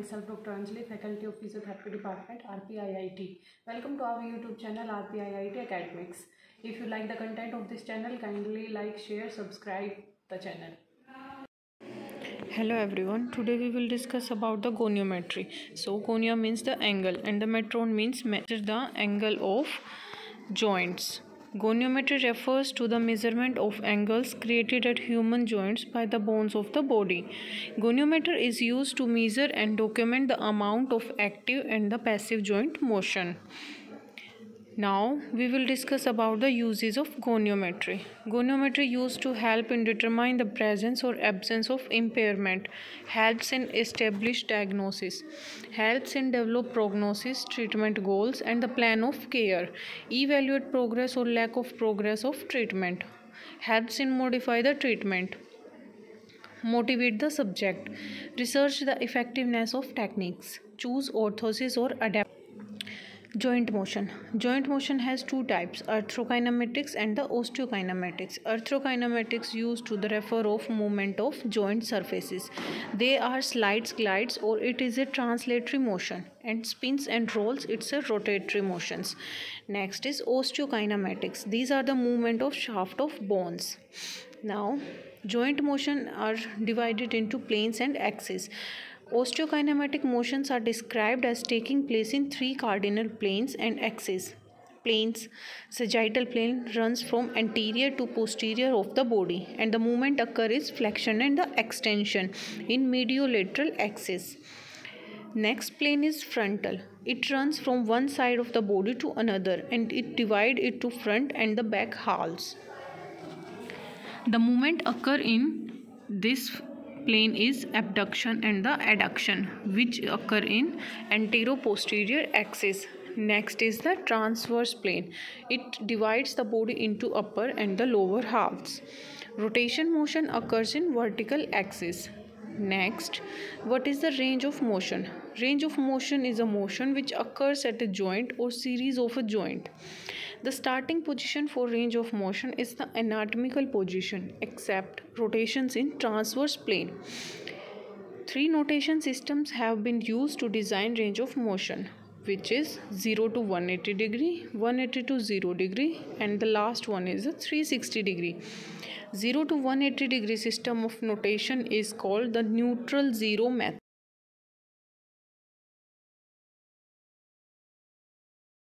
myself Dr. Anjali, Faculty of Physiotherapy Department, RPIIT. Welcome to our YouTube channel RPIIT Academics. If you like the content of this channel, kindly like, share, subscribe the channel. Hello everyone, today we will discuss about the goniometry. So gonia means the angle and the metron means measure the angle of joints. Goniometry refers to the measurement of angles created at human joints by the bones of the body. Goniometer is used to measure and document the amount of active and the passive joint motion. Now we will discuss about the uses of goniometry. Goniometry used to help in determine the presence or absence of impairment, helps in establish diagnosis, helps in develop prognosis, treatment goals and the plan of care, evaluate progress or lack of progress of treatment, helps in modify the treatment, motivate the subject, research the effectiveness of techniques, choose orthosis or adapt. Joint motion. Joint motion has two types, arthrokinematics and the osteokinematics. Arthrokinematics used to the refer of movement of joint surfaces. They are slides, glides, or it is a translatory motion, and spins and rolls, it's a rotatory motions. Next is osteokinematics. These are the movement of shaft of bones. Now, joint motion are divided into planes and axes. Osteokinematic motions are described as taking place in three cardinal planes and axes. Planes, sagittal plane runs from anterior to posterior of the body, and the movement occurs is flexion and the extension in mediolateral axis. Next plane is frontal. It runs from one side of the body to another, and it divides it to front and the back halves. The movement occur in this plane is abduction and the adduction, which occur in antero-posterior axis. Next is the transverse plane. It divides the body into upper and the lower halves. Rotation motion occurs in vertical axis. Next, what is the range of motion? Range of motion is a motion which occurs at a joint or series of a joint. The starting position for range of motion is the anatomical position, except rotations in transverse plane. Three notation systems have been used to design range of motion, which is 0 to 180 degree, 180 to 0 degree, and the last one is a 360 degree. 0 to 180 degree system of notation is called the neutral zero method.